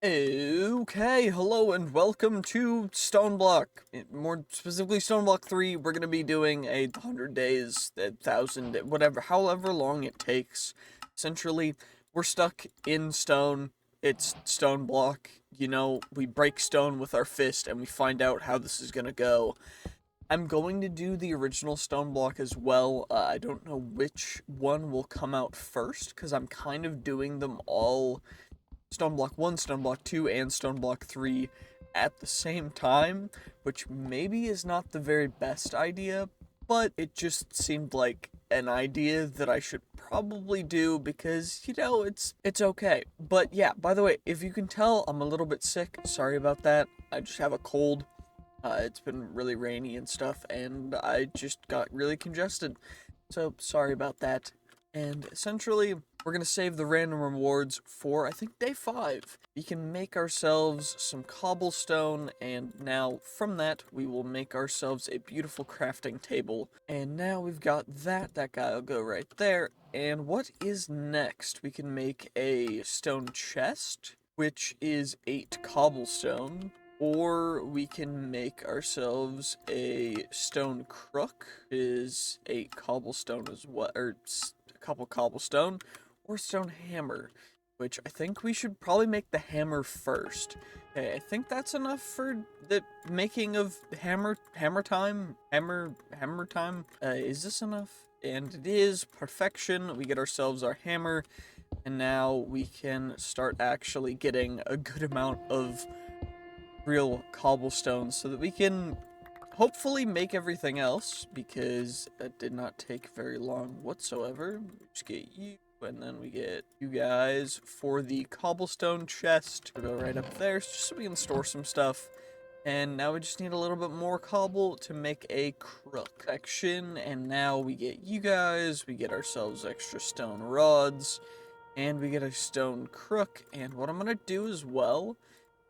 Okay, hello and welcome to StoneBlock. More specifically, StoneBlock 3. We're going to be doing a 100 days, 1,000, whatever, however long it takes. Essentially, we're stuck in stone. It's StoneBlock. You know, we break stone with our fist and we find out how this is going to go. I'm going to do the original StoneBlock as well. I don't know which one will come out first because I'm kind of doing them all StoneBlock 1, StoneBlock 2, and StoneBlock 3 at the same time, which maybe is not the very best idea, but it just seemed like an idea that I should probably do because, you know, it's okay. But yeah, by the way, if you can tell, I'm a little bit sick. Sorry about that. I just have a cold. It's been really rainy and stuff, and I just got really congested. So, sorry about that. And essentially, we're going to save the random rewards for, I think, day 5. We can make ourselves some cobblestone, and now from that, we will make ourselves a beautiful crafting table. And now we've got that. That guy will go right there. And what is next? We can make a stone chest, which is 8 cobblestone. Or we can make ourselves a stone crook, is 8 cobblestone as well, or a couple cobblestone, or stone hammer, which I think we should probably make the hammer first. Okay, I think that's enough for the making of hammer time. Is this enough? And it is perfection. We get ourselves our hammer, and now we can start actually getting a good amount of real cobblestone so that we can hopefully make everything else, because that did not take very long whatsoever. Just get you, and then we get you guys for the cobblestone chest. We'll go right up there just so we can store some stuff. And now we just need a little bit more cobble to make a crook section. And now we get you guys, we get ourselves extra stone rods, and we get a stone crook. And what I'm gonna do as well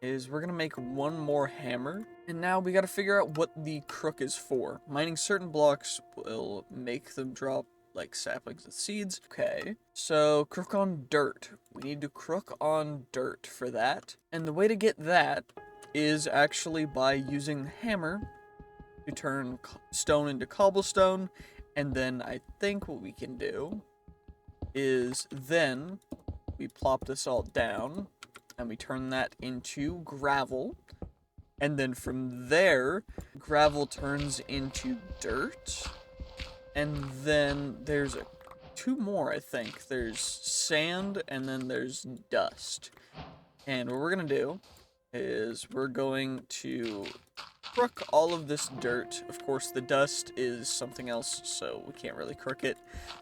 is we're gonna make one more hammer, and now we gotta figure out what the crook is for. Mining certain blocks will make them drop like saplings and seeds. Okay, so crook on dirt. We need to crook on dirt for that, and the way to get that is actually by using the hammer to turn stone into cobblestone. And then I think what we can do is then we plop this all down and we turn that into gravel, and then from there gravel turns into dirt, and then there's two more. I think there's sand, and then there's dust. And what we're gonna do is we're going to crook all of this dirt. Of course, the dust is something else, so we can't really crook it.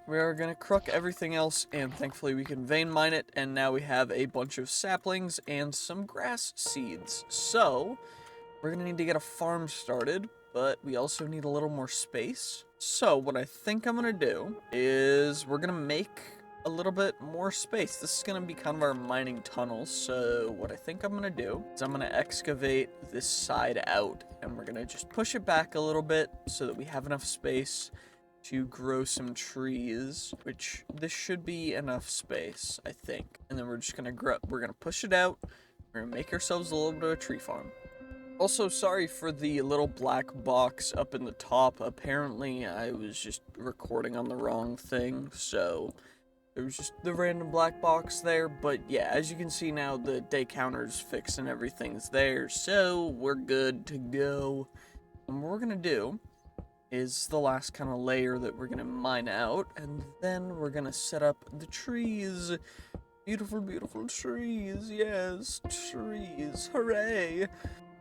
We are going to crook everything else, and thankfully we can vein mine it, and now we have a bunch of saplings and some grass seeds. So, we're going to need to get a farm started, but we also need a little more space. So, what I think I'm going to do is we're going to make a little bit more space. This is going to be kind of our mining tunnel, so what I think I'm going to do is I'm going to excavate this side out, and we're going to just push it back a little bit so that we have enough space to grow some trees, which this should be enough space, I think. And then we're just going to we're going to push it out. We're going to make ourselves a little bit of a tree farm. Also, sorry for the little black box up in the top. Apparently, I was just recording on the wrong thing, so there was just the random black box there. But yeah, as you can see now, the day counter's fixed and everything's there, so we're good to go. And what we're gonna do is the last kind of layer that we're gonna mine out, and then we're gonna set up the trees. Beautiful, beautiful trees. Yes, trees. Hooray!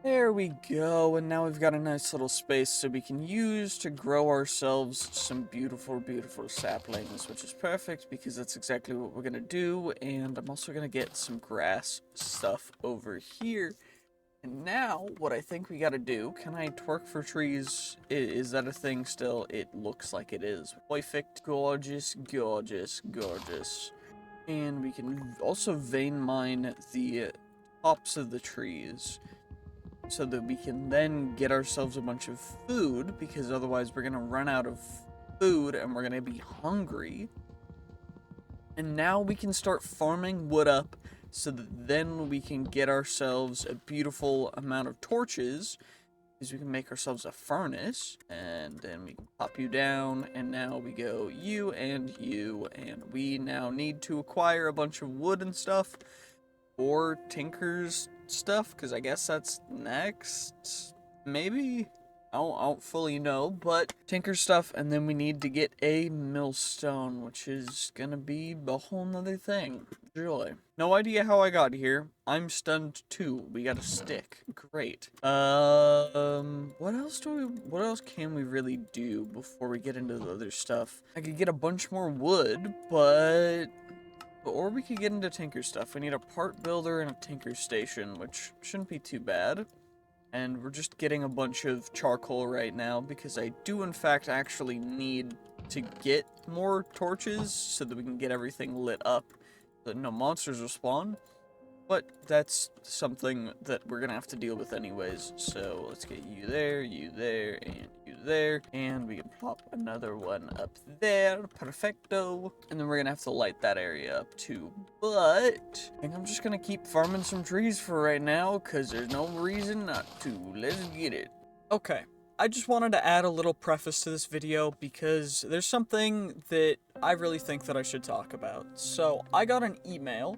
There we go, and now we've got a nice little space so we can use to grow ourselves some beautiful, beautiful saplings, which is perfect because that's exactly what we're gonna do. And I'm also gonna get some grass stuff over here. And now, what I think we gotta do, can I twerk for trees? Is that a thing still? It looks like it is. Perfect, gorgeous, gorgeous, gorgeous. And we can also vein mine the tops of the trees, so that we can then get ourselves a bunch of food, because otherwise we're gonna run out of food and we're gonna be hungry. And now we can start farming wood up so that then we can get ourselves a beautiful amount of torches, is we can make ourselves a furnace, and then we can pop you down, and now we go you, and we now need to acquire a bunch of wood and stuff, or Tinker's stuff, because I guess that's next, maybe? I don't fully know, but Tinker's stuff, and then we need to get a millstone, which is gonna be a whole nother thing. Joy. No idea how I got here. I'm stunned too. We got a stick. Great. What else can we really do before we get into the other stuff? I could get a bunch more wood, or we could get into Tinker stuff. We need a part builder and a Tinker station, which shouldn't be too bad. And we're just getting a bunch of charcoal right now because I do in fact actually need to get more torches so that we can get everything lit up, so that no monsters will spawn. But that's something that we're gonna have to deal with anyways. So let's get you there, and you there, and we can plop another one up there. Perfecto. And then we're gonna have to light that area up too. But I think I'm just gonna keep farming some trees for right now, because there's no reason not to. Let's get it. Okay. I just wanted to add a little preface to this video because there's something that I really think that I should talk about. So I got an email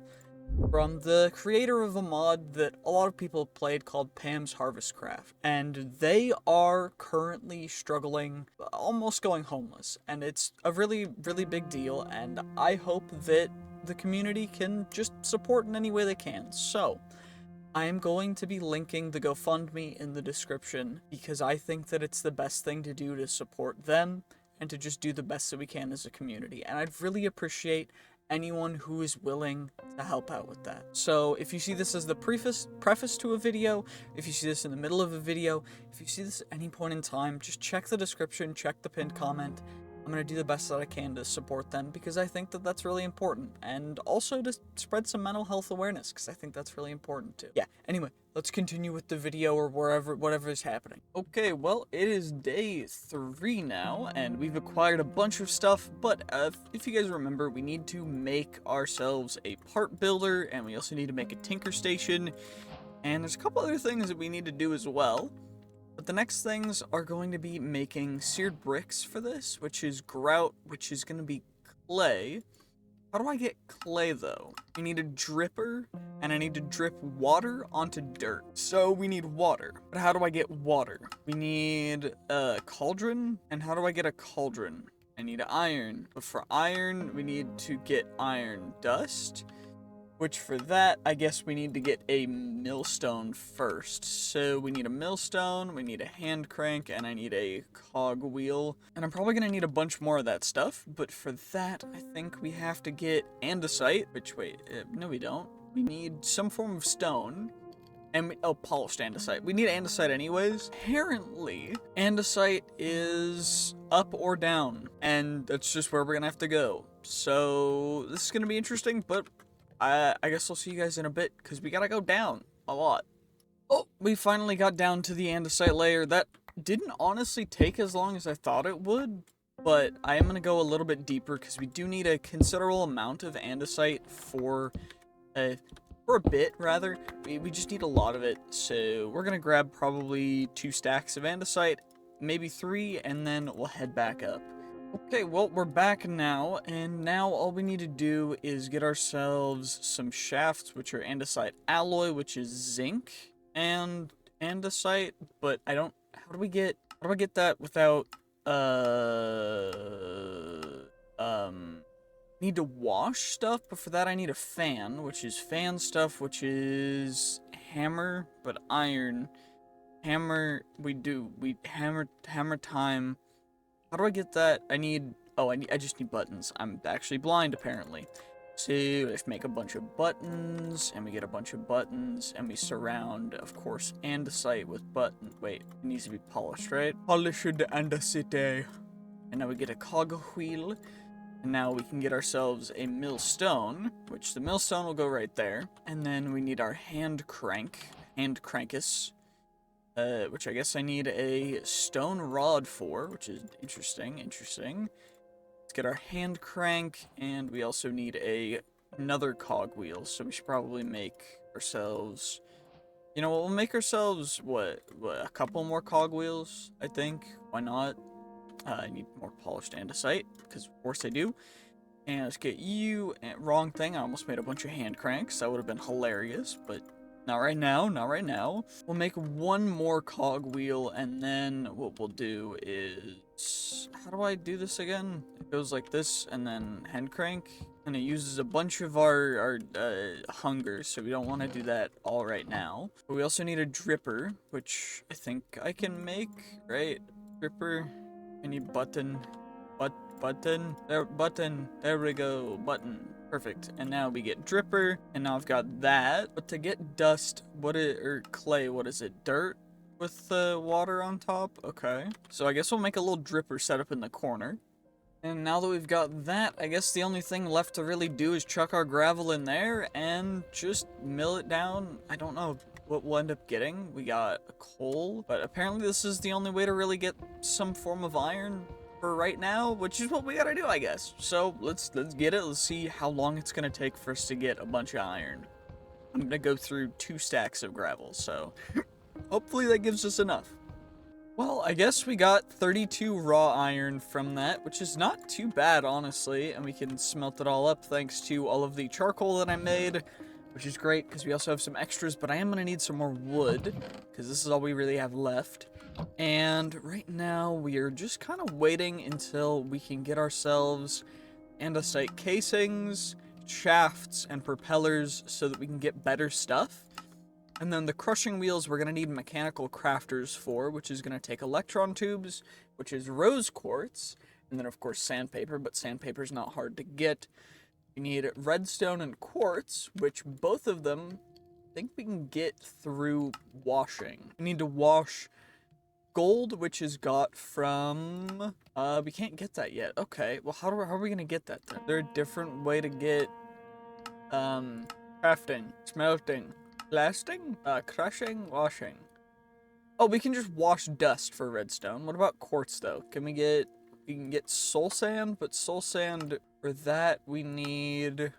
from the creator of a mod that a lot of people have played called Pam's Harvest Craft, and they are currently struggling, almost going homeless, and it's a really big deal, and I hope that the community can just support in any way they can. So I am going to be linking the GoFundMe in the description because I think that it's the best thing to do to support them and to just do the best that we can as a community, and I'd really appreciate anyone who is willing to help out with that. So if you see this as the preface to a video, if you see this in the middle of a video, if you see this at any point in time, just check the description, check the pinned comment. I'm going to do the best that I can to support them because I think that that's really important, and also to spread some mental health awareness because I think that's really important too. Yeah, anyway, let's continue with the video or whatever is happening. Okay, well, it is day 3 now, and we've acquired a bunch of stuff, but if you guys remember, we need to make ourselves a part builder, and we also need to make a Tinker station, and there's a couple other things that we need to do as well. But the next things are going to be making seared bricks for this, which is grout, which is going to be clay. How do I get clay, though? We need a dripper, and I need to drip water onto dirt. So we need water. But how do I get water? We need a cauldron, and how do I get a cauldron? I need iron. But for iron, we need to get iron dust. Which for that, I guess we need to get a millstone first. So we need a millstone, we need a hand crank, and I need a cog wheel. And I'm probably going to need a bunch more of that stuff. But for that, I think we have to get andesite. Which, wait, no we don't. We need some form of stone. And polished andesite. We need andesite anyways. Apparently, andesite is up or down. And that's just where we're going to have to go. So this is going to be interesting, but I guess I'll see you guys in a bit, because we gotta go down a lot. Oh, we finally got down to the andesite layer. That didn't honestly take as long as I thought it would, but I am gonna go a little bit deeper, because we do need a considerable amount of andesite for a bit, rather. We just need a lot of it, so we're gonna grab probably 2 stacks of andesite, maybe 3, and then we'll head back up. Okay, well, we're back now, and now all we need to do is get ourselves some shafts, which are andesite alloy, which is zinc, and andesite, but I don't, how do I get that without, need to wash stuff, but for that I need a fan, which is fan stuff, which is hammer, but iron, hammer, hammer time. How do I get that? I just need buttons. I'm actually blind, apparently. So, let's make a bunch of buttons, and we get a bunch of buttons, and we surround, of course, andesite with button. Wait, it needs to be polished, right? Polished andesite. And now we get a cog wheel, and now we can get ourselves a millstone, which the millstone will go right there. And then we need our hand crankus. Which I guess I need a stone rod for, which is interesting. Let's get our hand crank, and we also need a another cogwheel, so we should probably make ourselves... You know what, we'll make ourselves, what, a couple more cogwheels, I think. Why not? I need more polished andesite, because of course I do. And let's get you... wrong thing, I almost made a bunch of hand cranks. That would have been hilarious, but not right now, not right now. We'll make one more cogwheel, and then what we'll do is... How do I do this again? It goes like this, and then hand crank. And it uses a bunch of our hunger, so we don't want to do that all right now. But we also need a dripper, which I think I can make, right? Dripper. I need button. Button. There we go. Button. Perfect. And now we get dripper, and now I've got that. But to get dust, or clay, what is it? Dirt with water on top? Okay. So I guess we'll make a little dripper set up in the corner. And now that we've got that, I guess the only thing left to really do is chuck our gravel in there and just mill it down. I don't know what we'll end up getting. We got a coal, but apparently this is the only way to really get some form of iron for right now, which is what we gotta do, I guess. So let's get it. Let's see how long it's gonna take for us to get a bunch of iron. I'm gonna go through 2 stacks of gravel, so hopefully that gives us enough. Well, I guess we got 32 raw iron from that, which is not too bad, honestly, and we can smelt it all up thanks to all of the charcoal that I made, which is great because we also have some extras, but I am going to need some more wood because this is all we really have left. And right now we are just kind of waiting until we can get ourselves andesite casings, shafts, and propellers so that we can get better stuff. And then the crushing wheels we're going to need mechanical crafters for, which is going to take electron tubes, which is rose quartz, and then of course sandpaper, but sandpaper is not hard to get. We need redstone and quartz, which both of them I think we can get through washing. We need to wash gold, which is got from... we can't get that yet. Okay, well how are we going to get that then? Is there a different way to get crafting, smelting, blasting, crushing, washing? Oh, we can just wash dust for redstone. What about quartz though? We can get soul sand, but soul sand for that we need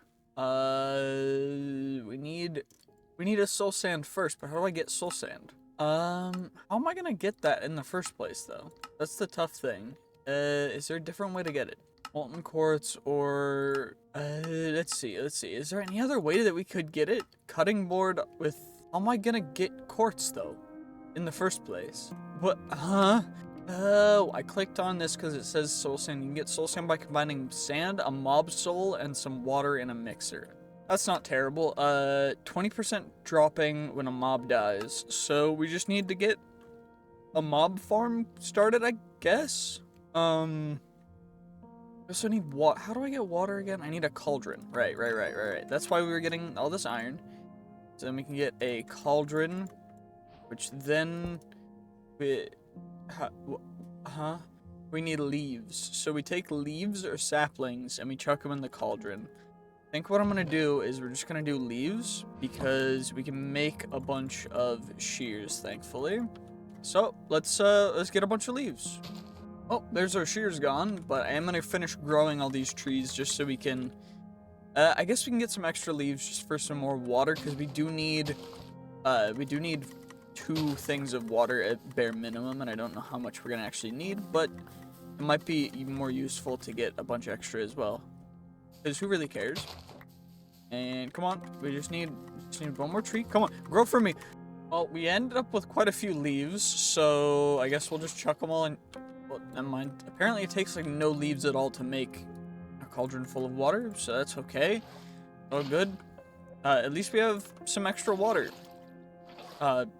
we need a soul sand first, but how do I get soul sand? How am I gonna get that in the first place though? That's the tough thing. Is there a different way to get it? Molten quartz or let's see. Is there any other way that we could get it? Cutting board with... How am I gonna get quartz though in the first place? What? Huh? Oh, I clicked on this because it says soul sand. You can get soul sand by combining sand, a mob soul, and some water in a mixer. That's not terrible. 20% dropping when a mob dies. So we just need to get a mob farm started, I guess. I also need water. How do I get water again? I need a cauldron. Right. That's why we were getting all this iron. So then we can get a cauldron, which then we need leaves. So we take leaves or saplings and we chuck them in the cauldron. I think what I'm gonna do is we're just gonna do leaves because we can make a bunch of shears, thankfully. So let's get a bunch of leaves. Oh, there's our shears gone, but I am gonna finish growing all these trees just so we can I guess we can get some extra leaves just for some more water because we do need 2 things of water at bare minimum, and I don't know how much we're gonna actually need, but it might be even more useful to get a bunch extra as well. Because who really cares? And come on, we just need one more tree. Come on, grow for me. Well, we ended up with quite a few leaves, so I guess we'll just chuck them all in. Well, never mind. Apparently it takes like no leaves at all to make a cauldron full of water, so that's okay. Oh, good. At least we have some extra water.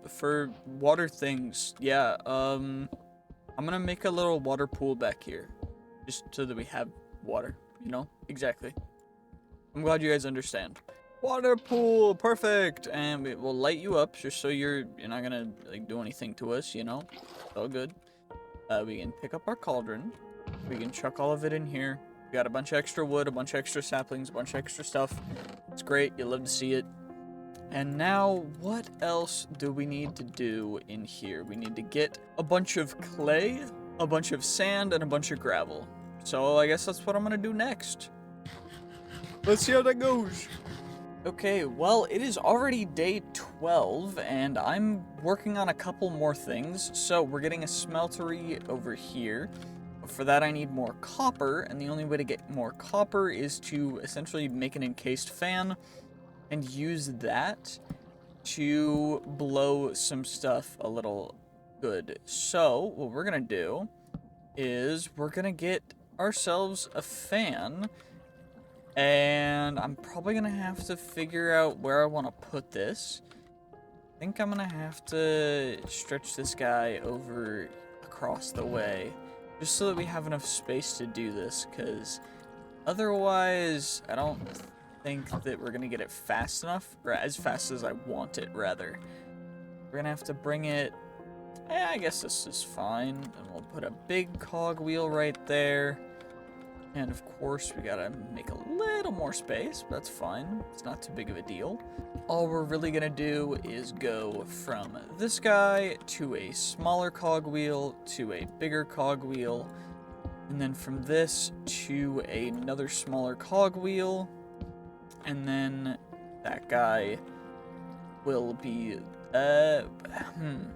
For water things, yeah, I'm gonna make a little water pool back here. Just so that we have water, you know? Exactly. I'm glad you guys understand. Water pool, perfect! And we'll light you up just so you're not gonna like do anything to us, you know? It's all good. We can pick up our cauldron. We can chuck all of it in here. We got a bunch of extra wood, a bunch of extra saplings, a bunch of extra stuff. It's great, you'll love to see it. And now, what else do we need to do in here? We need to get a bunch of clay, a bunch of sand, and a bunch of gravel. So I guess that's what I'm gonna do next. Let's see how that goes. Okay, well, it is already day 12, and I'm working on a couple more things. So we're getting a smeltery over here. For that, I need more copper, and the only way to get more copper is to essentially make an encased fan and use that to blow some stuff a little good. So what we're gonna do is we're gonna get ourselves a fan, and I'm probably gonna have to figure out where I want to put this. I think I'm gonna have to stretch this guy over across the way, just so that we have enough space to do this, because otherwise I don't think that we're gonna get it fast enough, or as fast as I want it, rather. We're gonna have to bring it, I guess this is fine, and we'll put a big cogwheel right there. And of course, we gotta make a little more space, but that's fine. It's not too big of a deal. All we're really gonna do is go from this guy to a smaller cogwheel to a bigger cogwheel, and then from this to another smaller cogwheel, and then that guy will be, we're gonna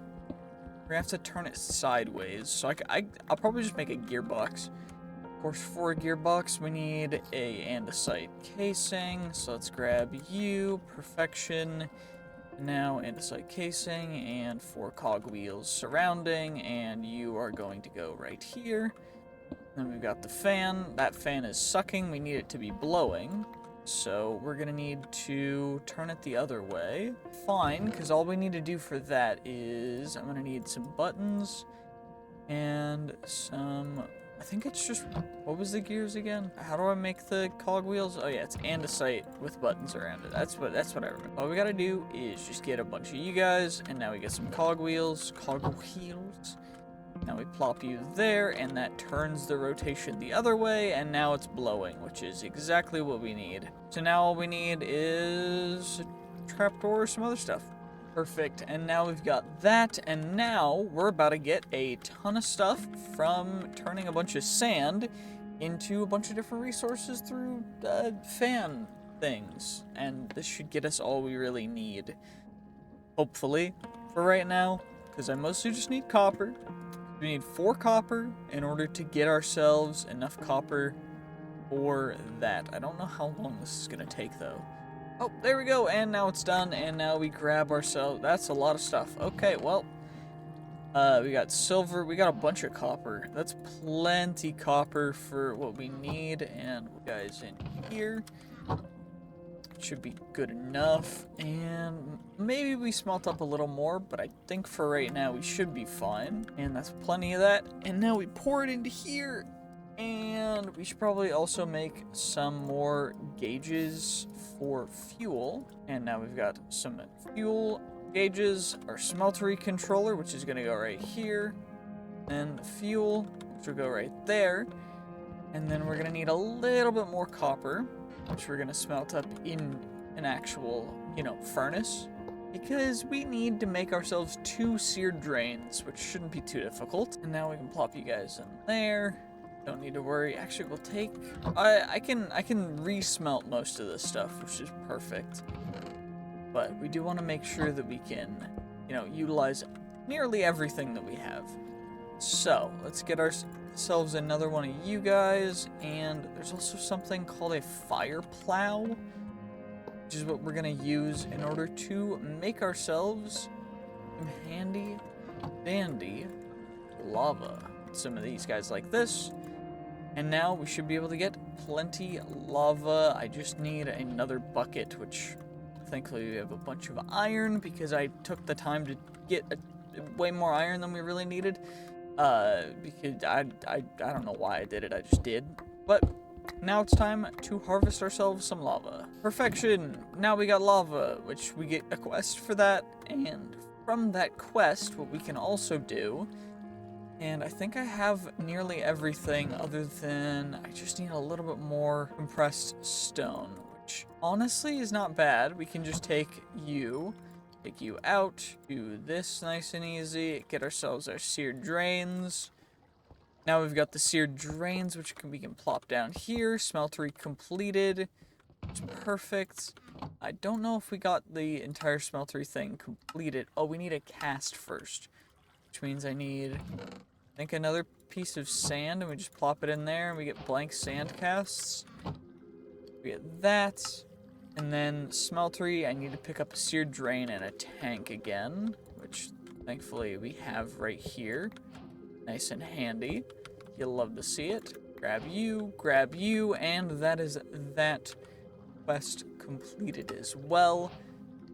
have to turn it sideways, so I'll probably just make a gearbox. Of course, for a gearbox, we need a andesite casing, so let's grab you, perfection, now andesite casing, and 4 cogwheels surrounding, and you are going to go right here. Then we've got the fan. That fan is sucking, we need it to be blowing, so we're gonna need to turn it the other way. Fine, because all we need to do for that is, I'm gonna need some buttons, and some, I think it's just, what was the gears again? How do I make the cogwheels? Oh yeah, it's andesite with buttons around it. That's what I remember. All we gotta do is just get a bunch of you guys, and now we get some cogwheels. Now we plop you there, and that turns the rotation the other way, and now it's blowing, which is exactly what we need. So now all we need is a trapdoor or some other stuff. Perfect, and now we've got that, and now we're about to get a ton of stuff from turning a bunch of sand into a bunch of different resources through fan things, and this should get us all we really need. Hopefully, for right now, because I mostly just need copper. We need 4 copper in order to get ourselves enough copper for that. I don't know how long this is going to take, though. Oh, there we go, and now it's done, and now we grab ourselves, that's a lot of stuff. Okay, well, we got silver, we got a bunch of copper. That's plenty copper for what we need, and guys in here. Should be good enough, and maybe we smelt up a little more, but I think for right now we should be fine, and that's plenty of that. And now we pour it into here, and we should probably also make some more gauges for fuel. And now we've got some fuel gauges, our smeltery controller, which is going to go right here, and the fuel, which will go right there. And then we're going to need a little bit more copper, which we're going to smelt up in an actual, furnace, because we need to make ourselves 2 seared drains, which shouldn't be too difficult. And now we can plop you guys in there. Don't need to worry. Actually, we'll take, I can re-smelt most of this stuff, which is perfect. But we do want to make sure that we can, utilize nearly everything that we have. So let's get ourselves another one of you guys, and there's also something called a fire plow, which is what we're gonna use in order to make ourselves some handy dandy lava. Some of these guys like this, and now we should be able to get plenty lava. I just need another bucket, which thankfully we have a bunch of iron, because I took the time to get way more iron than we really needed. Because I don't know why I did it, I just did. But now it's time to harvest ourselves some lava. Perfection! Now we got lava, which we get a quest for that, and from that quest, what we can also do, and I think I have nearly everything other than I just need a little bit more compressed stone, which honestly is not bad. We can just take you out, do this nice and easy, get ourselves our seared drains. Now we've got the seared drains, which we can plop down here. Smeltery completed. It's perfect. I don't know if we got the entire smeltery thing completed. Oh, we need a cast first, which means I need, I think, another piece of sand, and we just plop it in there, and we get blank sand casts. We get that, and then smeltery, I need to pick up a seared drain and a tank again, which thankfully we have right here. Nice and handy. You'll love to see it. Grab you, and that is that quest completed as well.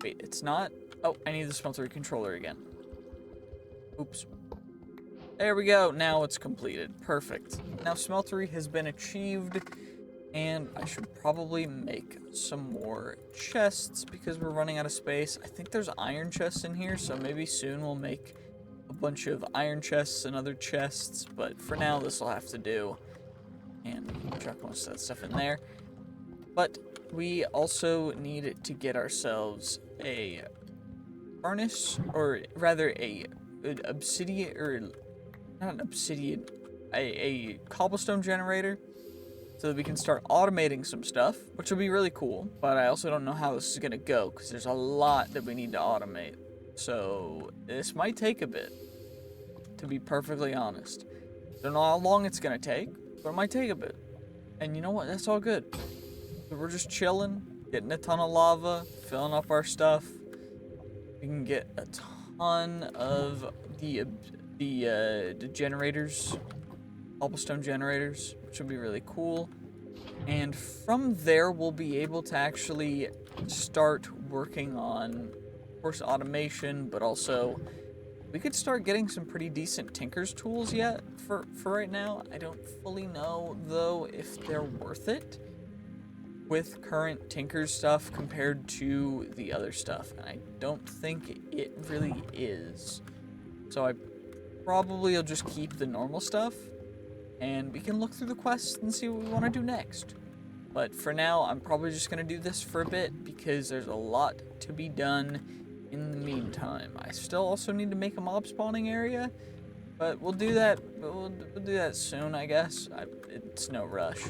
Wait, it's not? Oh, I need the smeltery controller again. Oops. There we go, now it's completed. Perfect. Now smeltery has been achieved, and I should probably make some more chests because we're running out of space. I think there's iron chests in here, so maybe soon we'll make a bunch of iron chests and other chests, but for now this will have to do. And we can chuck most of that stuff in there. But we also need to get ourselves a furnace, or rather an obsidian, or not an obsidian, a cobblestone generator, so that we can start automating some stuff, which will be really cool. But I also don't know how this is going to go, because there's a lot that we need to automate. So this might take a bit, to be perfectly honest. Don't know how long it's going to take, but it might take a bit. And you know what? That's all good. So we're just chilling, getting a ton of lava, filling up our stuff. We can get a ton of the generators, cobblestone generators, which will be really cool. And from there, we'll be able to actually start working on, of course, automation, but also we could start getting some pretty decent tinker's tools yet for right now. I don't fully know, though, if they're worth it with current tinker stuff compared to the other stuff, and I don't think it really is. So I probably will just keep the normal stuff, and we can look through the quests and see what we want to do next. But for now, I'm probably just going to do this for a bit, because there's a lot to be done in the meantime. I still also need to make a mob spawning area, but we'll do that, we'll do that soon, I guess. It's no rush.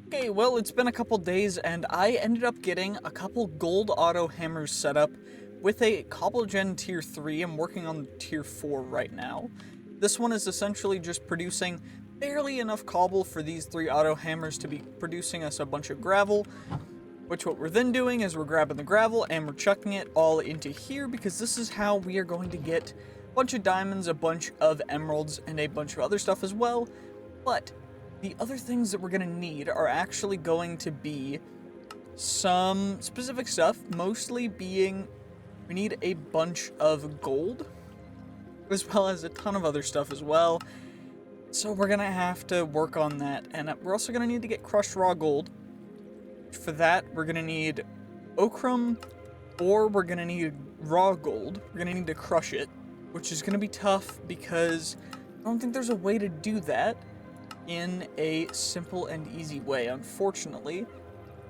Okay, well, it's been a couple days, and I ended up getting a couple gold auto hammers set up with a Cobble Gen Tier 3. I'm working on Tier 4 right now. This one is essentially just producing barely enough cobble for these 3 auto hammers to be producing us a bunch of gravel, which what we're then doing is we're grabbing the gravel and we're chucking it all into here, because this is how we are going to get a bunch of diamonds, a bunch of emeralds, and a bunch of other stuff as well. But the other things that we're going to need are actually going to be some specific stuff, mostly being we need a bunch of gold, as well as a ton of other stuff as well. So we're going to have to work on that, and we're also going to need to get crushed raw gold. For that, we're going to need ochrum, or we're going to need raw gold. We're going to need to crush it, which is going to be tough because I don't think there's a way to do that in a simple and easy way, unfortunately.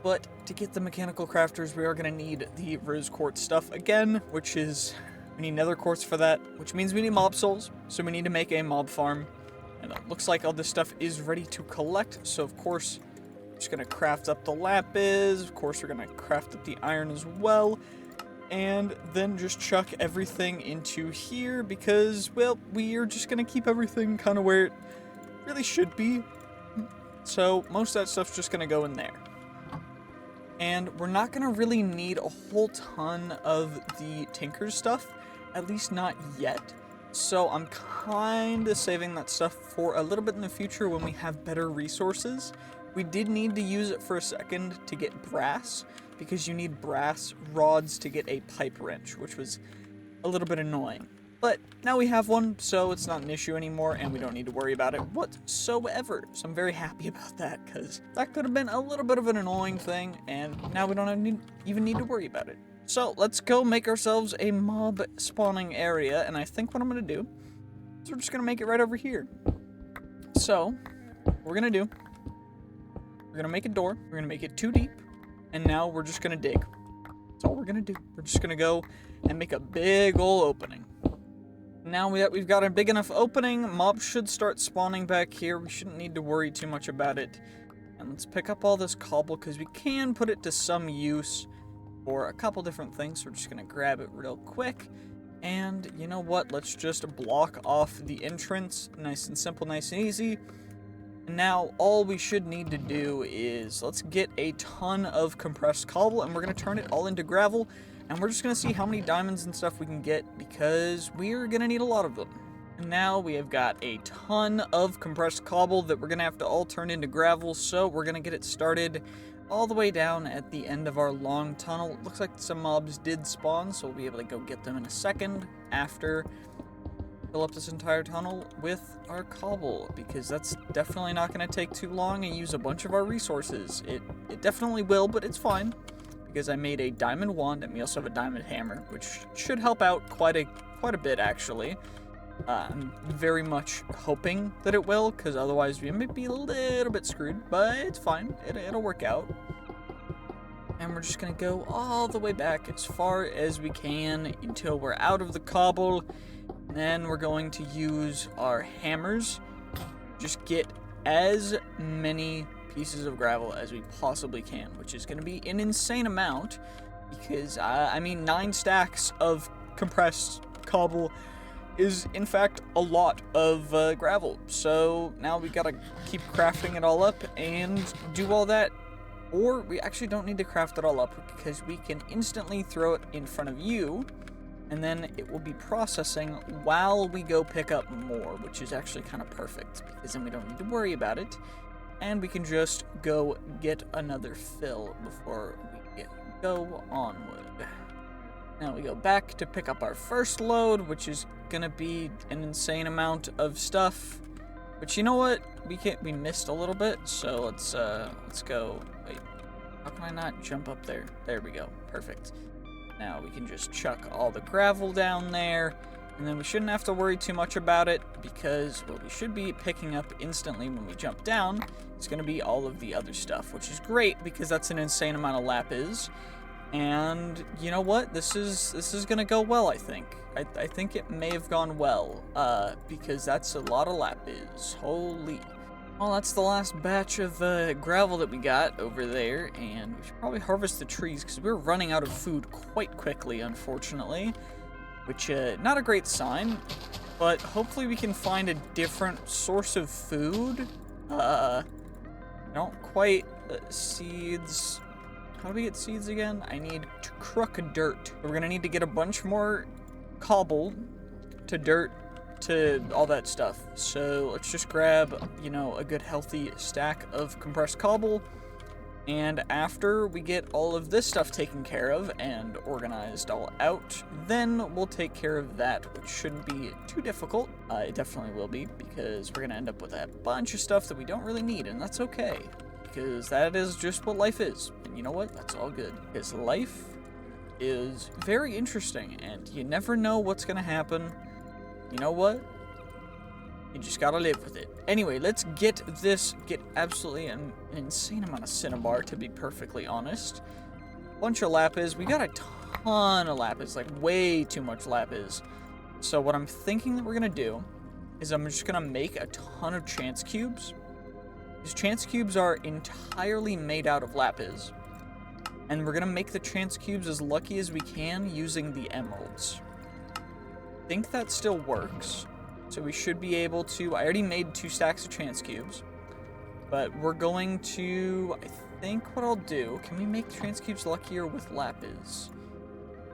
But to get the mechanical crafters, we are going to need the rose quartz stuff again, which is, we need nether quartz for that, which means we need mob souls, so we need to make a mob farm. And it looks like all this stuff is ready to collect, so of course, we're just going to craft up the lapis, of course we're going to craft up the iron as well, and then just chuck everything into here, because, well, we are just going to keep everything kind of where it really should be. So most of that stuff's just going to go in there. And we're not going to really need a whole ton of the Tinker's stuff, at least not yet. So I'm kind of saving that stuff for a little bit in the future when we have better resources. We did need to use it for a second to get brass, because you need brass rods to get a pipe wrench, which was a little bit annoying. But now we have one, so it's not an issue anymore, and we don't need to worry about it whatsoever. So I'm very happy about that, because that could have been a little bit of an annoying thing, and now we don't even need to worry about it. So let's go make ourselves a mob spawning area, and I think what I'm going to do is we're just going to make it right over here. So what we're going to do, we're going to make a door, we're going to make it 2 deep, and now we're just going to dig. That's all we're going to do. We're just going to go and make a big ol' opening. Now we've got a big enough opening, mobs should start spawning back here. We shouldn't need to worry too much about it. And let's pick up all this cobble, because we can put it to some use for a couple different things. So we're just going to grab it real quick. And you know what? Let's just block off the entrance. Nice and simple, nice and easy. And now all we should need to do is let's get a ton of compressed cobble, and we're going to turn it all into gravel. And we're just going to see how many diamonds and stuff we can get, because we're going to need a lot of them. And now we have got a ton of compressed cobble that we're going to have to all turn into gravel. So we're going to get it started all the way down at the end of our long tunnel. Looks like some mobs did spawn, so we'll be able to go get them in a second after fill up this entire tunnel with our cobble, because that's definitely not going to take too long and use a bunch of our resources. It definitely will, but it's fine, because I made a diamond wand, and we also have a diamond hammer, which should help out quite a bit, actually. I'm very much hoping that it will, because otherwise we might be a little bit screwed, but it's fine. It'll work out. And we're just going to go all the way back as far as we can until we're out of the cobble. And then we're going to use our hammers. Just get as many pieces of gravel as we possibly can, which is going to be an insane amount, because, I mean, 9 stacks of compressed cobble is in fact a lot of gravel. So now we gotta keep crafting it all up and do all that, or we actually don't need to craft it all up, because we can instantly throw it in front of you, and then it will be processing while we go pick up more, which is actually kind of perfect, because then we don't need to worry about it, and we can just go get another fill before we go onward. Now we go back to pick up our first load, which is gonna be an insane amount of stuff. But you know what? We missed a little bit, so let's go. Wait, how can I not jump up there? There we go. Perfect. Now we can just chuck all the gravel down there, and then we shouldn't have to worry too much about it, because what we should be picking up instantly when we jump down is gonna be all of the other stuff, which is great, because that's an insane amount of lapis. And you know what? This is gonna go well, I think. I think it may have gone well, because that's a lot of lapis. Holy. Well, that's the last batch of gravel that we got over there, and we should probably harvest the trees, because we're running out of food quite quickly, unfortunately. Which, not a great sign, but hopefully we can find a different source of food. I don't quite, seeds. How do we get seeds again? I need to crook dirt. We're gonna need to get a bunch more cobble to dirt to all that stuff. So let's just grab, you know, a good healthy stack of compressed cobble. And after we get all of this stuff taken care of and organized all out, then we'll take care of that, which shouldn't be too difficult. It definitely will be, because we're gonna end up with a bunch of stuff that we don't really need, and that's okay. Because that is just what life is. And you know what? That's all good. Because life is very interesting, and you never know what's gonna happen. You know what? You just gotta live with it. Anyway, let's get absolutely an insane amount of cinnabar, to be perfectly honest. Bunch of lapis. We got a ton of lapis, like way too much lapis. So what I'm thinking that we're gonna do is I'm just gonna make a ton of chance cubes. These chance cubes are entirely made out of lapis. And we're gonna make the chance cubes as lucky as we can using the emeralds. I think that still works. So we should be able to... I already made 2 stacks of chance cubes. But we're going to... I think what I'll do... Can we make chance cubes luckier with lapis?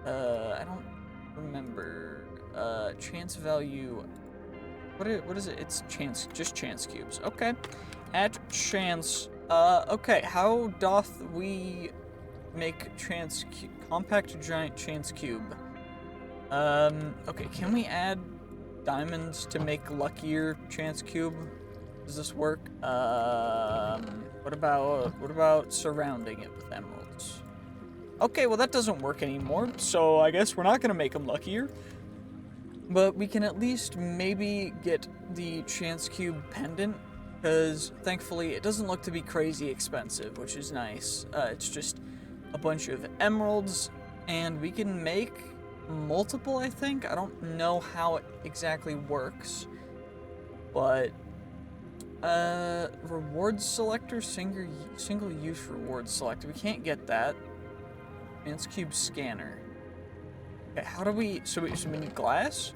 I don't remember. Chance value... What is it? It's chance... Just chance cubes. Okay. At chance... okay. How doth we make chance... Compact giant chance cube? Okay. Can we add... diamonds to make luckier chance cube? Does this work? What about surrounding it with emeralds? Okay, well that doesn't work anymore, so I guess we're not gonna make them luckier. But we can at least maybe get the chance cube pendant, because thankfully it doesn't look to be crazy expensive, which is nice. It's just a bunch of emeralds, and we can make multiple, I think. I don't know how it exactly works, but Reward selector, single use reward selector. We can't get that. Chance cube scanner. Okay, how do we, so we need glass?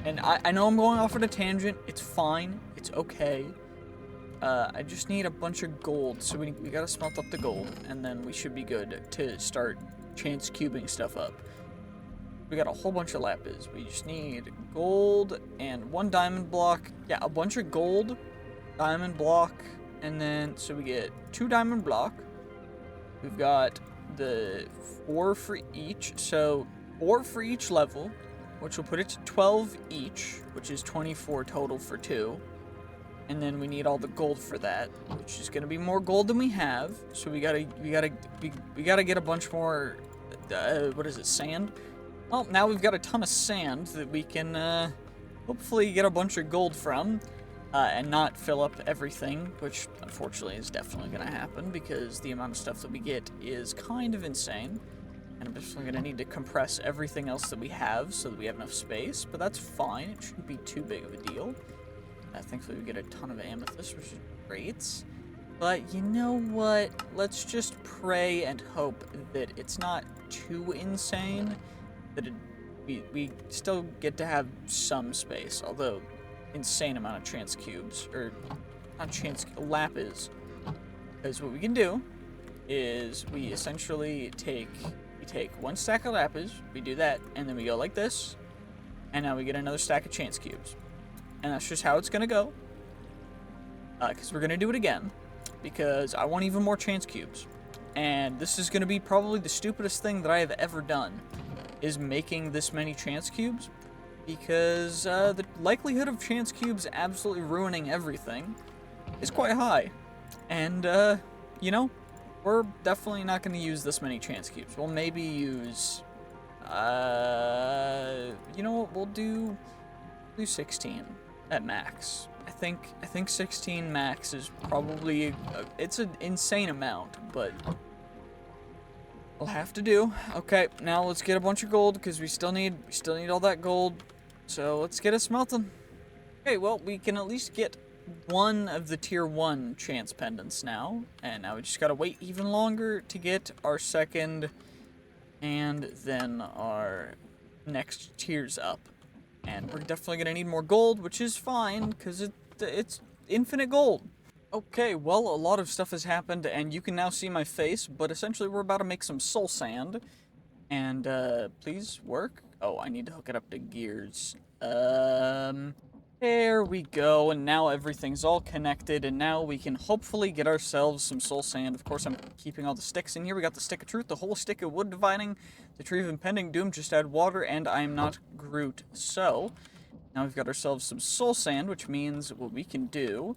And I know I'm going off on a tangent. It's fine. It's okay. I just need a bunch of gold. So we gotta smelt up the gold. And then we should be good to start chance cubing stuff up. We got a whole bunch of lapis. We just need gold and 1 diamond block. Yeah, a bunch of gold, diamond block. And then, so we get 2 diamond block. We've got the 4 for each. So 4 for each level, which will put it to 12 each, which is 24 total for 2. And then we need all the gold for that, which is gonna be more gold than we have. So we gotta get a bunch more. What is it? Sand. Well, now we've got a ton of sand that we can hopefully get a bunch of gold from, and not fill up everything, which unfortunately is definitely gonna happen because the amount of stuff that we get is kind of insane. And I'm definitely gonna need to compress everything else that we have so that we have enough space, but that's fine. It shouldn't be too big of a deal. Thankfully, we get a ton of amethyst, which is great. But you know what? Let's just pray and hope that it's not too insane. That we still get to have some space, although insane amount of chance cubes, or not chance, lapis. Because what we can do is we essentially take 1 stack of lapis, we do that, and then we go like this, and now we get another stack of chance cubes. And that's just how it's gonna go. Because we're gonna do it again, because I want even more chance cubes. And this is gonna be probably the stupidest thing that I have ever done, is making this many chance cubes, because the likelihood of chance cubes absolutely ruining everything is quite high. And, you know, we're definitely not gonna use this many chance cubes. We'll maybe use, you know what, we'll do 16 at max. I think 16 max is probably, it's an insane amount, but we'll have to do. Okay, now let's get a bunch of gold, because we still need all that gold. So let's get it smelting. Okay, well, we can at least get one of the tier 1 chance pendants now, and now we just gotta wait even longer to get our second and then our next tiers up. And we're definitely gonna need more gold, which is fine, because it's infinite gold. Okay, well, a lot of stuff has happened, and you can now see my face, but essentially we're about to make some soul sand. And, please work. Oh, I need to hook it up to gears. There we go, and now everything's all connected, and now we can hopefully get ourselves some soul sand. Of course, I'm keeping all the sticks in here. We got the stick of truth, the whole stick of wood dividing, the tree of impending doom, just add water, and I'm not Groot. So, now we've got ourselves some soul sand, which means what we can do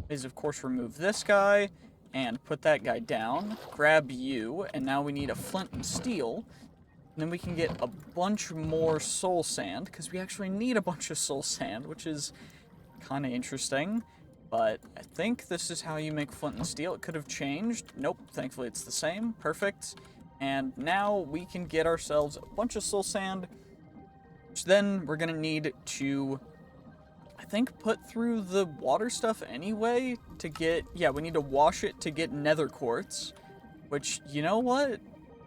is, of course, remove this guy, and put that guy down, grab you, and now we need a flint and steel. And then we can get a bunch more soul sand, because we actually need a bunch of soul sand, which is kind of interesting. But I think this is how you make flint and steel. It could have changed. Nope, thankfully it's the same. Perfect. And now we can get ourselves a bunch of soul sand, which then we're going to need to, I think, put through the water stuff anyway to get, yeah, we need to wash it to get nether quartz, which, you know what?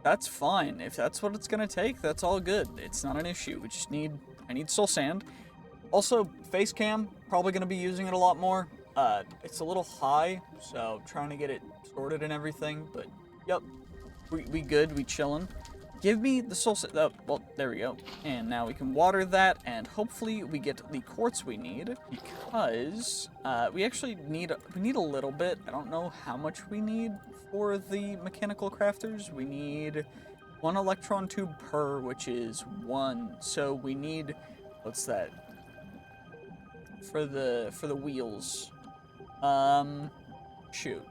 That's fine. If that's what it's gonna take, that's all good. It's not an issue. We just I need soul sand. Also, face cam, probably gonna be using it a lot more. It's a little high, so trying to get it sorted and everything, but yep. We good, we chillin'. Give me the soul sand. Oh, well, there we go. And now we can water that, and hopefully we get the quartz we need, because we actually need a little bit. I don't know how much we need for the mechanical crafters. We need 1 electron tube per, which is 1. So we need, what's that? For the wheels. Shoot.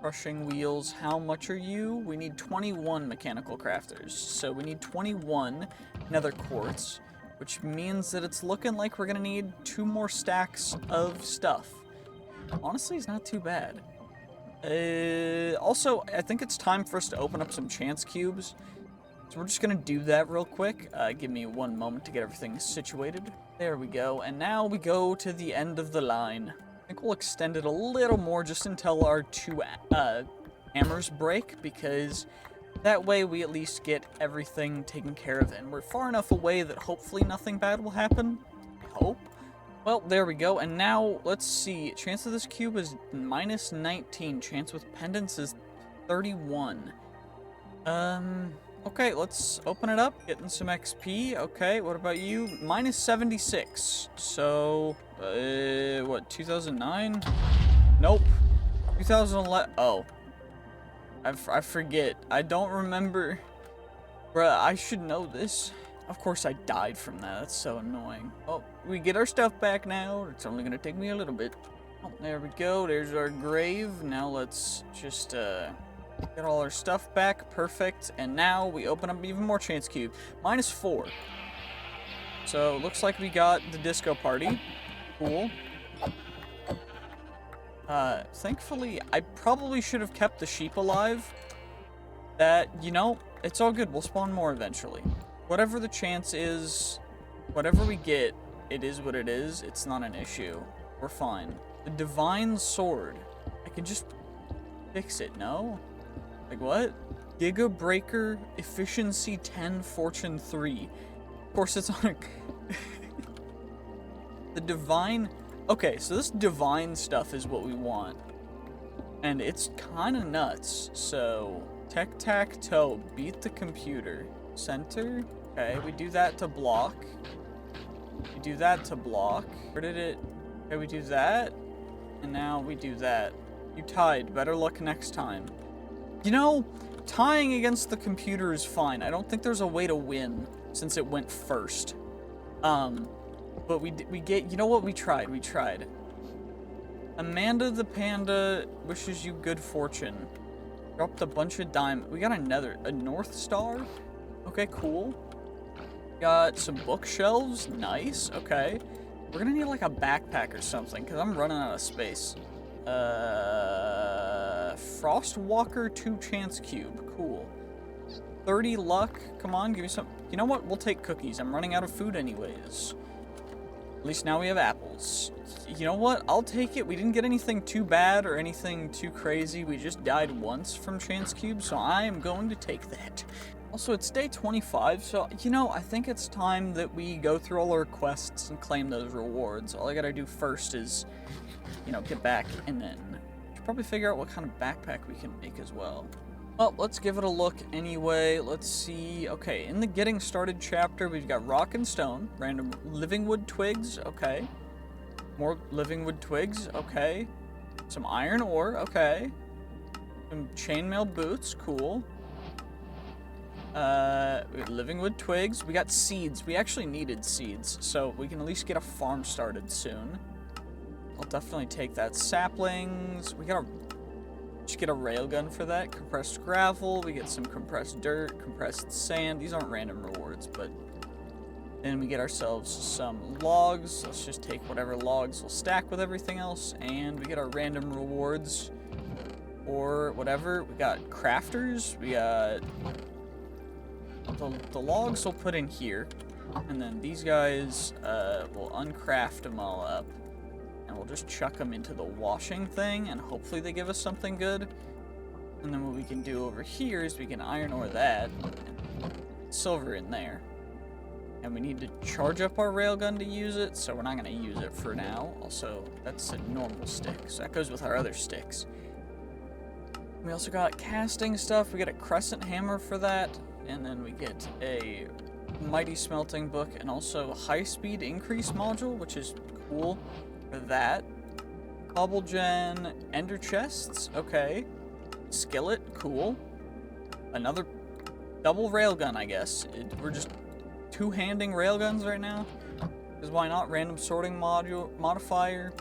Crushing wheels, how much are you? We need 21 mechanical crafters. So we need 21 nether quartz, which means that it's looking like we're gonna need 2 more stacks of stuff. Honestly, it's not too bad. Also, I think it's time for us to open up some chance cubes. So we're just gonna do that real quick. Give me 1 moment to get everything situated. There we go, and now we go to the end of the line. I think we'll extend it a little more just until our 2 hammers break, because that way we at least get everything taken care of, and we're far enough away that hopefully nothing bad will happen. I hope. Well, there we go, and now, let's see, chance of this cube is minus 19, chance with pendants is 31. Okay, let's open it up, getting some XP, okay, what about you? Minus 76, so, what, 2009? Nope, 2011, oh. I forget, I don't remember, bruh, I should know this. Of course I died from that, that's so annoying. Oh, we get our stuff back now. It's only gonna take me a little bit. Oh, there we go, there's our grave. Now let's just, get all our stuff back, perfect. And now we open up even more chance cube. Minus 4. So, looks like we got the disco party. Cool. Thankfully, I probably should have kept the sheep alive. That, you know, it's all good, we'll spawn more eventually. Whatever the chance is, whatever we get, it is what it is. It's not an issue. We're fine. The divine sword. I can just fix it, no? Like what? Giga Breaker, efficiency 10, fortune 3. Of course it's on a... The divine... Okay, so this divine stuff is what we want. And it's kind of nuts. So, tic-tac-toe, beat the computer. Center. Okay, we do that to block. We do that to block. Where did it... Okay, we do that. And now we do that. You tied. Better luck next time. You know, tying against the computer is fine. I don't think there's a way to win since it went first. But we get... You know what? We tried. Amanda the Panda wishes you good fortune. Dropped a bunch of diamonds. We got a North Star? Okay, cool. Got some bookshelves. Nice. Okay. We're gonna need like a backpack or something, because I'm running out of space. Frostwalker 2 chance cube. Cool. 30 luck. Come on, give me some. You know what? We'll take cookies. I'm running out of food anyways. At least now we have apples. You know what? I'll take it. We didn't get anything too bad or anything too crazy. We just died once from chance cube, so I am going to take that. Also, it's day 25, so, you know, I think it's time that we go through all our quests and claim those rewards. All I gotta do first is, you know, get back, and then should probably figure out what kind of backpack we can make as well. Well, let's give it a look anyway. Let's see. Okay, in the getting started chapter, we've got rock and stone, random living wood twigs, okay. More living wood twigs, okay. Some iron ore, okay. Some chainmail boots, cool. Living wood twigs. We got seeds. We actually needed seeds, so we can at least get a farm started soon. I'll definitely take that. Saplings. We gotta just get a railgun for that. Compressed gravel. We get some compressed dirt, compressed sand. These aren't random rewards, but then we get ourselves some logs. Let's just take whatever logs will stack with everything else, and we get our random rewards or whatever. We got crafters. We got the logs we'll put in here, and then these guys, we'll uncraft them all up, and we'll just chuck them into the washing thing, and hopefully they give us something good. And then what we can do over here is we can iron ore that, and silver in there. And we need to charge up our railgun to use it, so we're not going to use it for now. Also, that's a normal stick, so that goes with our other sticks. We also got casting stuff. We got a crescent hammer for that. And then we get a mighty smelting book and also a high-speed increase module, which is cool for that. Cobble gen, ender chests, okay. Skillet, cool. Another double railgun, I guess. We're just two-handing railguns right now. Because why not? Random sorting modifier.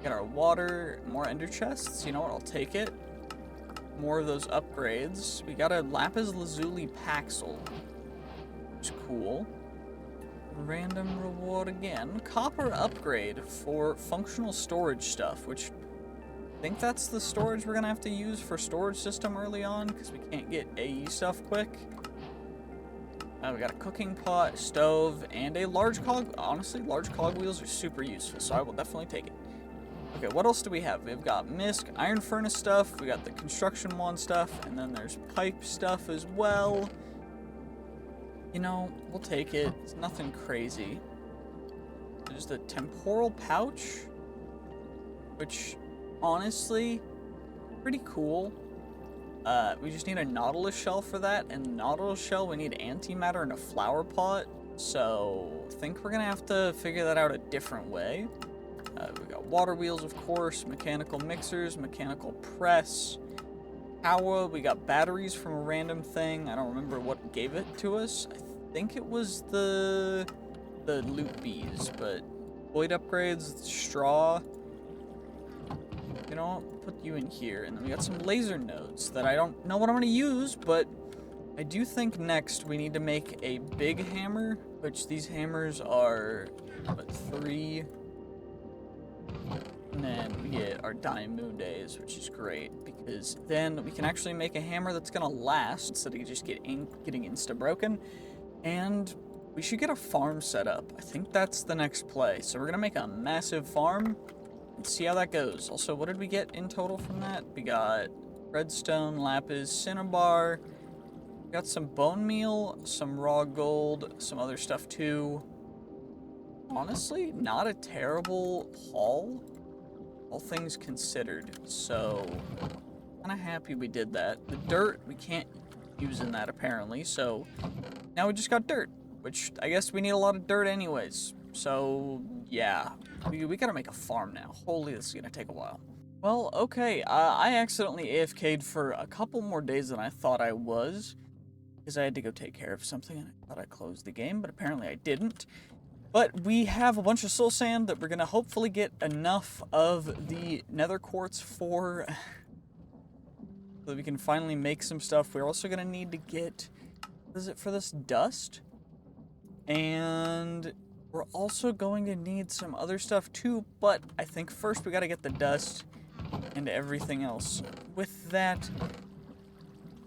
Get our water, more ender chests. You know what? I'll take it. More of those upgrades. We got a lapis lazuli paxel, which is cool. Random reward again. Copper upgrade for functional storage stuff, which I think that's the storage we're gonna have to use for storage system early on, because we can't get AE stuff quick. We got a cooking pot, stove, and a large cog. Honestly, large cog wheels are super useful, so I will definitely take it. Okay, what else do we have? We've got misc, iron furnace stuff, we got the construction wand stuff, and then there's pipe stuff as well. You know, we'll take it. It's nothing crazy. There's the temporal pouch, which, honestly, pretty cool. We just need a nautilus shell for that, and nautilus shell, we need antimatter and a flower pot. So, I think we're gonna have to figure that out a different way. We got water wheels, of course, mechanical mixers, mechanical press, power. We got batteries from a random thing. I don't remember what gave it to us. I think it was the loot bees, but void upgrades, straw. You know, I'll put you in here, and then we got some laser nodes that I don't know what I'm gonna use, but I do think next we need to make a big hammer, which these hammers are, what, 3? And then we get our Diamond Days, which is great, because then we can actually make a hammer that's gonna last instead of just getting insta-broken. And we should get a farm set up. I think that's the next play. So we're gonna make a massive farm and see how that goes. Also, what did we get in total from that? We got redstone, lapis, cinnabar. We got some bone meal, some raw gold, some other stuff too. Honestly, not a terrible haul, all things considered. So, kind of happy we did that. The dirt, we can't use in that apparently, so now we just got dirt, which I guess we need a lot of dirt anyways. So, yeah, we gotta make a farm now. Holy, this is gonna take a while. Well, okay, I accidentally AFK'd for a couple more days than I thought I was, because I had to go take care of something, and I thought I closed the game, but apparently I didn't. But we have a bunch of soul sand that we're going to hopefully get enough of the nether quartz for, so that we can finally make some stuff. We're also going to need to get, what is it for this, dust? And we're also going to need some other stuff too, but I think first we got to get the dust and everything else. With that,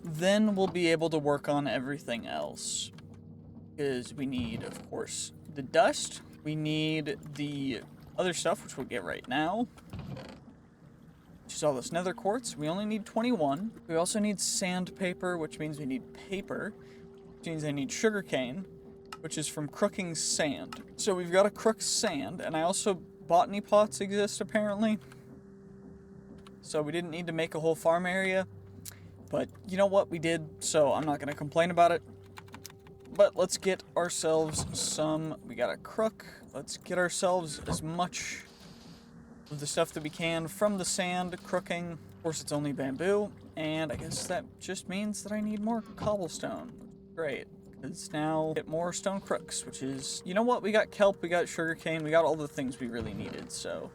then we'll be able to work on everything else. Because we need, of course, the dust, we need the other stuff, which we'll get right now, which is all this nether quartz. We only need 21. We also need sandpaper, which means we need paper, which means I need sugarcane, which is from crooking sand. So we've got to crook sand, and I also, botany pots exist apparently, so we didn't need to make a whole farm area, but you know what, we did, so I'm not going to complain about it. But let's get ourselves some, we got a crook, let's get ourselves as much of the stuff that we can from the sand crooking. Of course, it's only bamboo, and I guess that just means that I need more cobblestone. Great, because now get more stone crooks, which is, you know what, we got kelp, we got sugarcane, we got all the things we really needed, so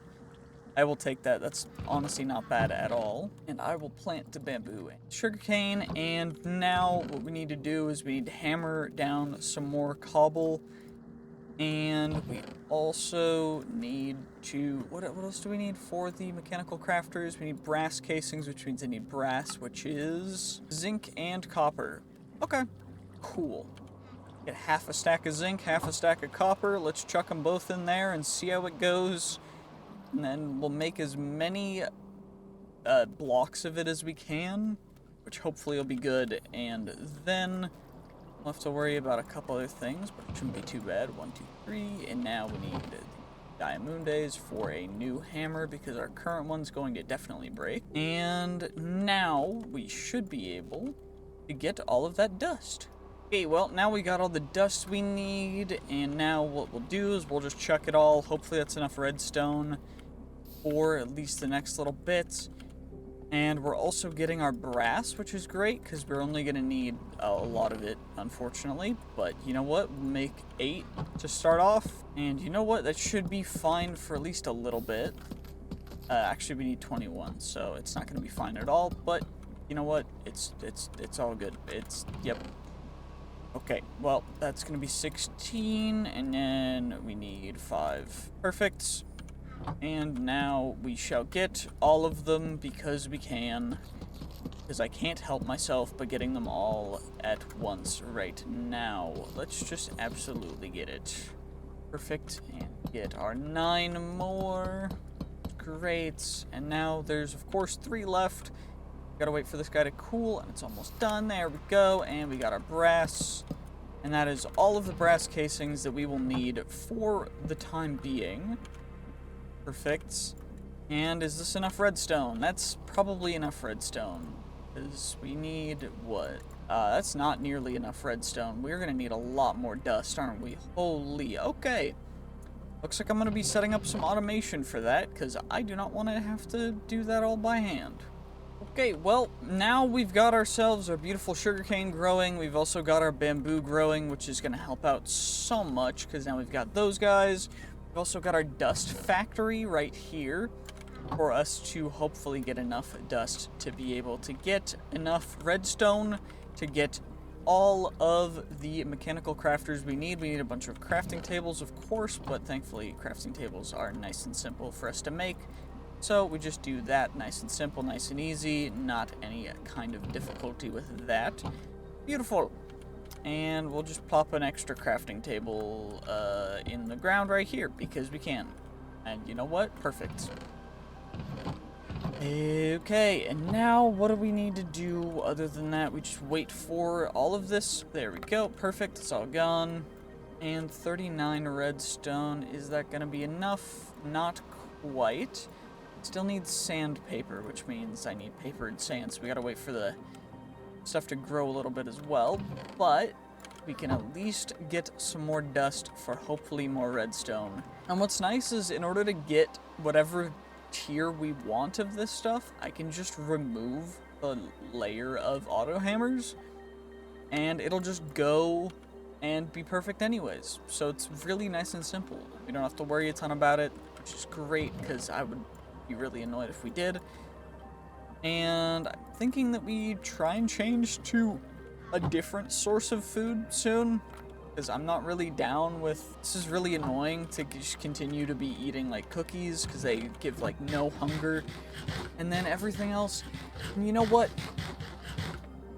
I will take that. That's honestly not bad at all. And I will plant the bamboo and sugarcane. And now what we need to do is we need to hammer down some more cobble. And we also need to... What else do we need for the mechanical crafters? We need brass casings, which means I need brass, which is zinc and copper. Okay, cool. Get half a stack of zinc, half a stack of copper. Let's chuck them both in there and see how it goes. And then we'll make as many blocks of it as we can, which hopefully will be good. And then we'll have to worry about a couple other things, but it shouldn't be too bad. 1, 2, 3, and now we need Diamond Days for a new hammer because our current one's going to definitely break. And now we should be able to get all of that dust. Okay, well, now we got all the dust we need, and now what we'll do is we'll just chuck it all. Hopefully that's enough redstone for at least the next little bit. And we're also getting our brass, which is great, because we're only going to need a lot of it, unfortunately. But you know what? We'll make 8 to start off. And you know what? That should be fine for at least a little bit. Actually, we need 21, so it's not going to be fine at all. But you know what? It's all good. Yep. Okay, well, that's going to be 16, and then we need 5. Perfect. And now we shall get all of them because we can. Because I can't help myself but getting them all at once right now. Let's just absolutely get it. Perfect. And get our 9 more. great. And now there's, of course, 3 left. Gotta wait for this guy to cool, and it's almost done. There we go, and we got our brass. And that is all of the brass casings that we will need for the time being. Perfect. And is this enough redstone? That's probably enough redstone. Because we need, what? That's not nearly enough redstone. We're gonna need a lot more dust, aren't we? Holy, okay. Looks like I'm gonna be setting up some automation for that, because I do not want to have to do that all by hand. Okay, well, now we've got ourselves our beautiful sugarcane growing. We've also got our bamboo growing, which is going to help out so much, because now we've got those guys. We've also got our dust factory right here for us to hopefully get enough dust to be able to get enough redstone to get all of the mechanical crafters we need. We need a bunch of crafting tables, of course, but thankfully crafting tables are nice and simple for us to make. So we just do that nice and simple, nice and easy, not any kind of difficulty with that. Beautiful. And we'll just plop an extra crafting table in the ground right here, because we can. And you know what? Perfect. Okay, and now what do we need to do other than that? We just wait for all of this. There we go. Perfect. It's all gone. And 39 redstone. Is that going to be enough? Not quite. Still need sandpaper, which means I need paper and sand, so we gotta wait for the stuff to grow a little bit as well. But we can at least get some more dust for hopefully more redstone. And what's nice is in order to get whatever tier we want of this stuff, I can just remove the layer of auto hammers, and it'll just go and be perfect anyways. So it's really nice and simple. We don't have to worry a ton about it, which is great, because I would be really annoyed if we did. And I'm thinking that we try and change to a different source of food soon, because I'm not really down with, this is really annoying to just continue to be eating like cookies, because they give like no hunger, and then everything else. And you know what?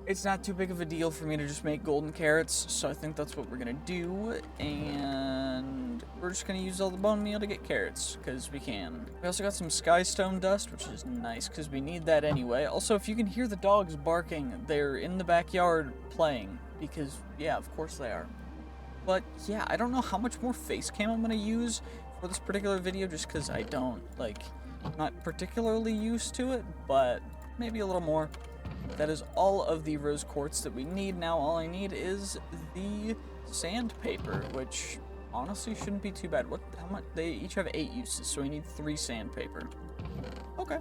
It's not too big of a deal for me to just make golden carrots, so I think that's what we're gonna do, and we're just gonna use all the bone meal to get carrots, because we can. We also got some skystone dust, which is nice, because we need that anyway. Also, if you can hear the dogs barking, they're in the backyard playing, because, yeah, of course they are. But, yeah, I don't know how much more face cam I'm gonna use for this particular video, just because I don't, like, not particularly used to it, but maybe a little more. That is all of the rose quartz that we need. Now all I need is the sandpaper, which honestly shouldn't be too bad. How much? They each have 8 uses, so we need 3 sandpaper. Okay.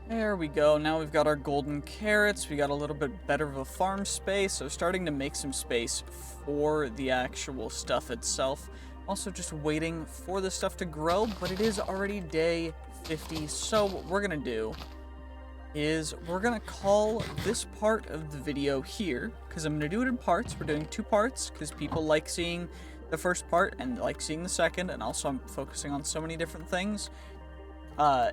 There we go. Now we've got our golden carrots. We got a little bit better of a farm space, so starting to make some space for the actual stuff itself. Also just waiting for the stuff to grow, but it is already day 50, so what we're gonna do is we're gonna call this part of the video here, because I'm gonna do it in parts. We're doing 2 parts because people like seeing the first part and like seeing the second, and also I'm focusing on so many different things.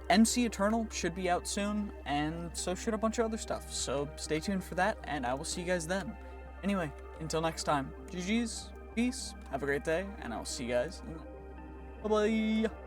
MC Eternal should be out soon, and so should a bunch of other stuff, so stay tuned for that, and I will see you guys then. Anyway, until next time, GG's, peace, have a great day, and I'll see you guys. Bye-bye!